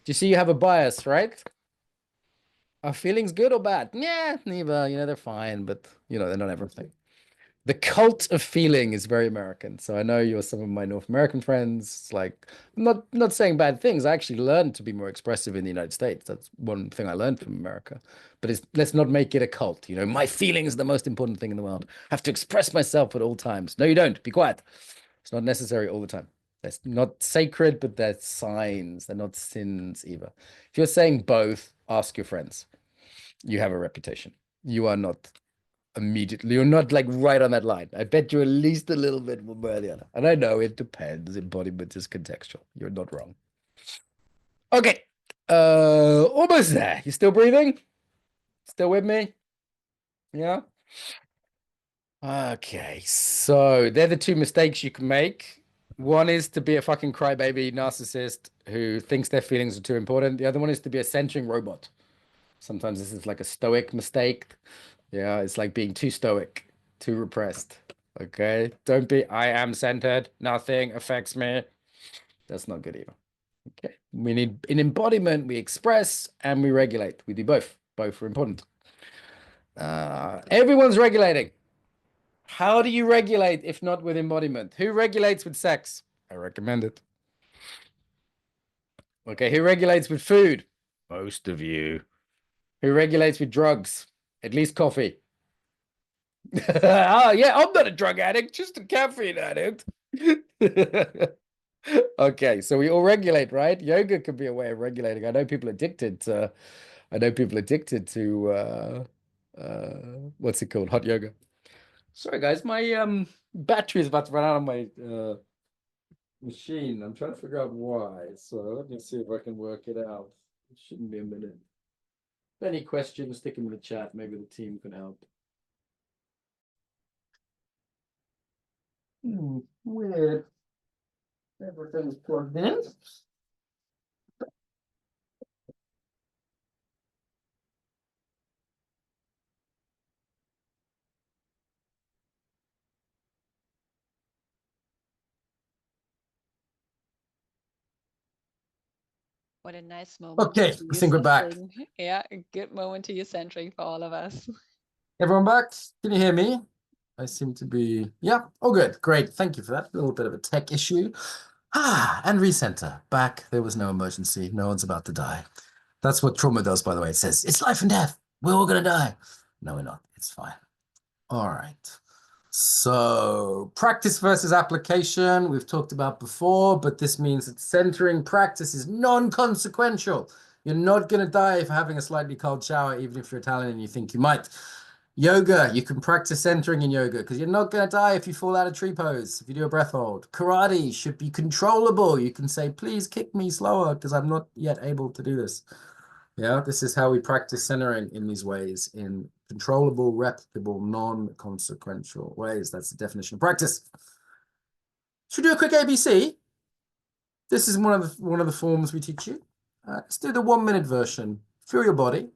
Do you see you have a bias, right? Are feelings good or bad? Yeah, neither. They're fine, but they're not everything. The cult of feeling is very American. So I know you're some of my North American friends. Like, I'm not saying bad things. I actually learned to be more expressive in the United States. That's one thing I learned from America. But let's not make it a cult. My feelings are the most important thing in the world. I have to express myself at all times. No, you don't. Be quiet. It's not necessary all the time. That's not sacred, but they're signs. They're not sins either. If you're saying both, ask your friends. You have a reputation. You are not immediately. You're not like right on that line. I bet you're at least a little bit one way or the other. And I know it depends. Embodiment is contextual. You're not wrong. Okay. Almost there. You still breathing? Still with me? Yeah. Okay, so they're the two mistakes you can make. One is to be a fucking crybaby narcissist who thinks their feelings are too important. The other one is to be a centering robot. Sometimes this is like a stoic mistake. Yeah, it's like being too stoic, too repressed. Okay, don't be, I am centered, nothing affects me. That's not good either. Okay, we need in embodiment, we express and we regulate. We do both. Both are important. Everyone's regulating. How do you regulate if not with embodiment? Who regulates with sex? I recommend it. Okay, who regulates with food? Most of you. Who regulates with drugs? At least coffee. Oh, yeah, I'm not a drug addict, just a caffeine addict. Okay, so we all regulate, right? Yoga could be a way of regulating. I know people addicted to what's it called? Hot yoga. Sorry guys, my battery is about to run out of my machine. I'm trying to figure out why. So let me see if I can work it out. It shouldn't be a minute. Any questions, stick them in the chat. Maybe the team can help. Weird. Everything's plugged in. What a nice moment Okay, to I use think we're back. centering. Yeah, a good moment to use centering for all of us. Everyone back? Can you hear me? I seem to be, yeah. Oh, good. Great. Thank you for that. A little bit of a tech issue. And recenter. Back. There was no emergency. No one's about to die. That's what trauma does, by the way. It says, it's life and death. We're all going to die. No, we're not. It's fine. All right. So practice versus application, we've talked about before, but this means that centering practice is non-consequential. You're not going to die for having a slightly cold shower, even if you're Italian and you think you might. Yoga, you can practice centering in yoga because you're not going to die if you fall out of tree pose, if you do a breath hold. Karate should be controllable. You can say, please kick me slower because I'm not yet able to do this. Yeah, this is how we practice centering in these ways, in controllable, replicable, non-consequential ways. That's the definition of practice. Should we do a quick ABC? This is one of the forms we teach you. Let's do the 1 minute version. Feel your body.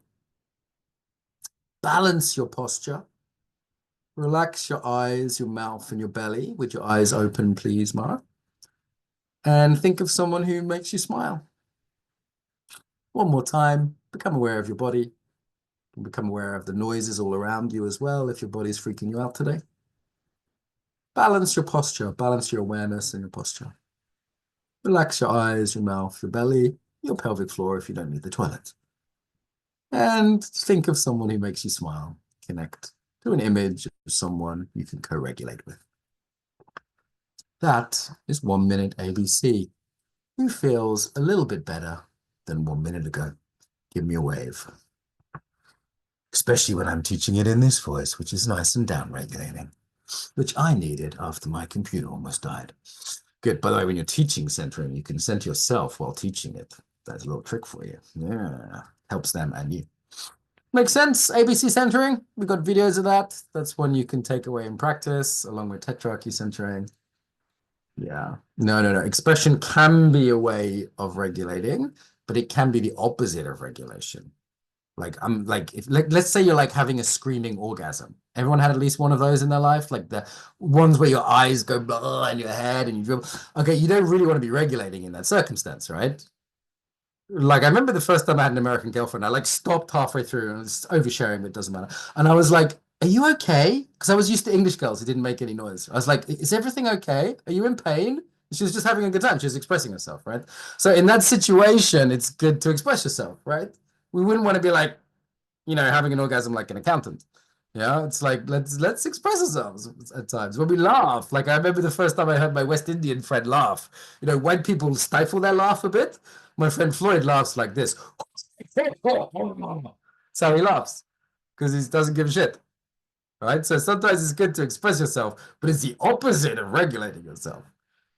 Balance your posture. Relax your eyes, your mouth, and your belly with your eyes open, please, Mara. And think of someone who makes you smile. One more time. Become aware of your body. Become aware of the noises all around you as well if your body's freaking you out today. Balance your posture, balance your awareness and your posture. Relax your eyes, your mouth, your belly, your pelvic floor if you don't need the toilet. And think of someone who makes you smile. Connect to an image of someone you can co-regulate with. That is 1 minute ABC. Who feels a little bit better than 1 minute ago? Give me a wave. Especially when I'm teaching it in this voice, which is nice and down-regulating, which I needed after my computer almost died. Good. By the way, when you're teaching centering, you can center yourself while teaching it. That's a little trick for you. Yeah. Helps them and you. Makes sense? ABC centering. We've got videos of that. That's one you can take away in practice, along with tetrarchy centering. Yeah. No. Expression can be a way of regulating, but it can be the opposite of regulation. Like I'm like if let's say you're like having a screaming orgasm. Everyone had at least one of those in their life, like the ones where your eyes go blah in your head and you dribble. Okay, you don't really want to be regulating in that circumstance, right? Like I remember the first time I had an American girlfriend, I like stopped halfway through and was oversharing, but it doesn't matter. And I was like, "Are you okay?" Because I was used to English girls who didn't make any noise. I was like, "Is everything okay? Are you in pain?" She was just having a good time. She was expressing herself, right? So in that situation, it's good to express yourself, right? We wouldn't want to be like, having an orgasm like an accountant. Yeah, it's like let's express ourselves at times when we laugh. Like I remember the first time I heard my West Indian friend laugh. White people stifle their laugh a bit. My friend Floyd laughs like this. That's how he laughs because he doesn't give a shit. Right? So sometimes it's good to express yourself, but it's the opposite of regulating yourself.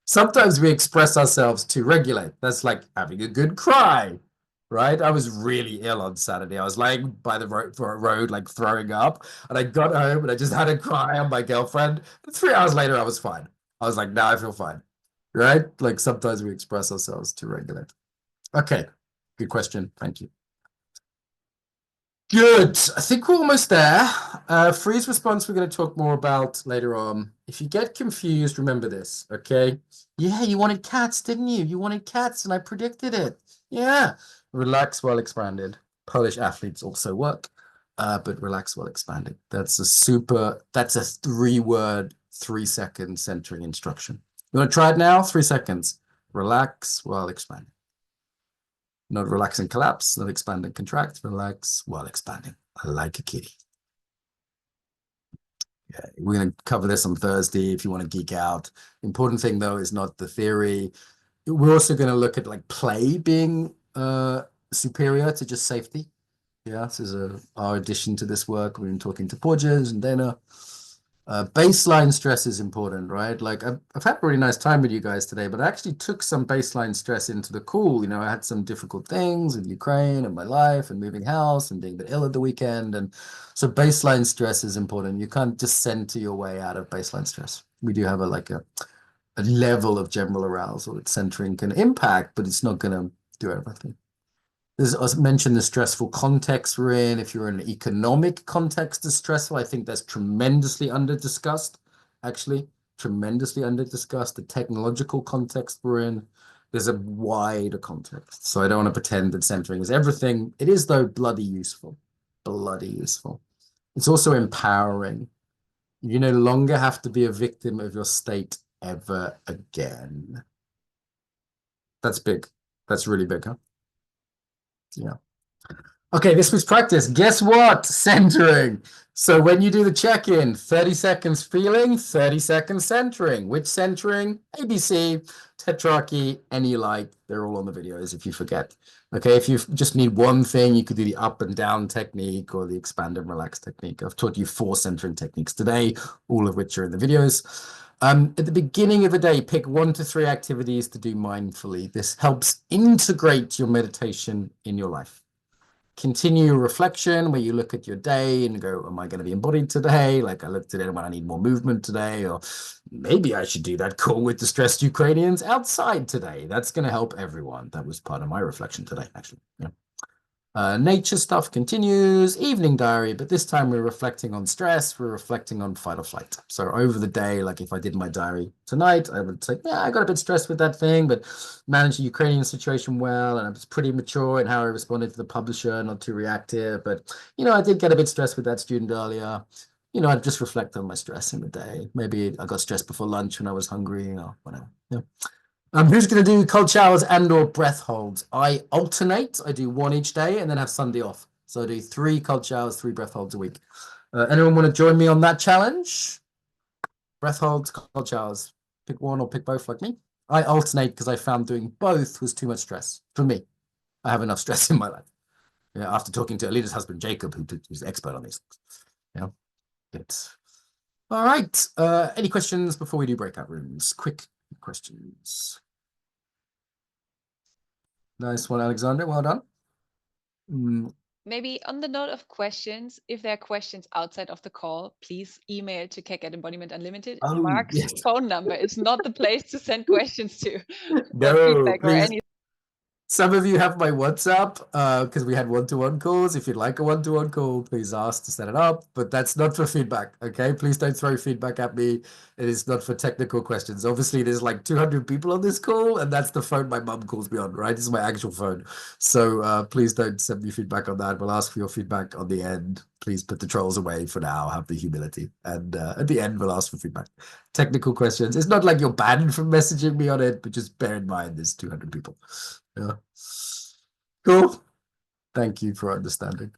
Sometimes we express ourselves to regulate. That's like having a good cry. right? I was really ill on Saturday. I was lying by the road, like throwing up, and I got home and I just had a cry on my girlfriend. 3 hours later, I was fine. I was like, now I feel fine, right? Like sometimes we express ourselves too regulate. Okay, good question. Thank you. Good. I think we're almost there. Freeze response, we're going to talk more about later on. If you get confused, remember this, okay? Yeah, you wanted cats, didn't you? You wanted cats, and I predicted it. Yeah. Relax while expanded. Polish athletes also work, but relax while expanded. That's a 3-word, 3-second centering instruction. You want to try it now? 3 seconds. Relax while expanding. Not relax and collapse, not expand and contract. Relax while expanding, like a kitty. Yeah, we're going to cover this on Thursday if you want to geek out. Important thing, though, is not the theory. We're also going to look at like play being superior to just safety. Yeah, this is our addition to this work. We've been talking to Porges and Dana. Baseline stress is important, right? Like I've had a really nice time with you guys today, but I actually took some baseline stress into the call. You know, I had some difficult things in Ukraine and my life and moving house and being a bit ill at the weekend. And so baseline stress is important. You can't just center your way out of baseline stress. We do have a level of general arousal that centering can impact, but it's not going to do everything. I mentioned the stressful context we're in. If you're in an economic context that's stressful, I think that's tremendously under-discussed, actually, tremendously under-discussed. The technological context we're in, there's a wider context. So I don't want to pretend that centering is everything. It is, though, bloody useful. Bloody useful. It's also empowering. You no longer have to be a victim of your state ever again. That's big. That's really big, huh? Yeah. Okay, this was practice. Guess what? Centering. So when you do the check-in, 30 seconds feeling, 30 seconds centering. Which centering? ABC, tetrarchy, any you like. They're all on the videos if you forget. Okay, if you just need one thing, you could do the up and down technique or the expand and relax technique. I've taught you 4 centering techniques today, all of which are in the videos. At the beginning of the day, pick 1 to 3 activities to do mindfully. This helps integrate your meditation in your life. Continue reflection where you look at your day and go, am I going to be embodied today? Like I looked at it when I need more movement today, or maybe I should do that call with distressed Ukrainians outside today. That's going to help everyone. That was part of my reflection today, actually. Yeah. Nature stuff continues, evening diary, but this time we're reflecting on stress, we're reflecting on fight or flight. So over the day, like if I did my diary tonight, I would say, yeah, I got a bit stressed with that thing, but managed the Ukrainian situation well, and I was pretty mature in how I responded to the publisher, not too reactive, but, you know, I did get a bit stressed with that student earlier. You know, I'd just reflect on my stress in the day. Maybe I got stressed before lunch when I was hungry or whatever. Yeah. Who's going to do cold showers and or breath holds? I alternate. I do 1 each day and then have Sunday off. So I do 3 cold showers, 3 breath holds a week. Anyone want to join me on that challenge? Breath holds, cold showers. Pick one or pick both like me. I alternate because I found doing both was too much stress for me. I have enough stress in my life. Yeah, after talking to Alita's husband, Jacob, who's an expert on these things. Yeah, it's all right. Any questions before we do breakout rooms? Quick questions. Nice one, Alexander. Well done. Maybe on the note of questions, if there are questions outside of the call, please email to Kek at Embodiment Unlimited. Oh, Mark's yes. phone number is not the place to send questions to for No, feedback or please. anything. Some of you have my WhatsApp because we had one-to-one calls. If you'd like a one-to-one call, please ask to set it up. But that's not for feedback, okay? Please don't throw feedback at me. It is not for technical questions. Obviously, there's like 200 people on this call, and that's the phone my mum calls me on, right? This is my actual phone. So please don't send me feedback on that. We'll ask for your feedback on the end. Please put the trolls away for now. Have the humility. And at the end, we'll ask for feedback. Technical questions. It's not like you're banned from messaging me on it, but just bear in mind there's 200 people. Yeah. Cool. Thank you for understanding.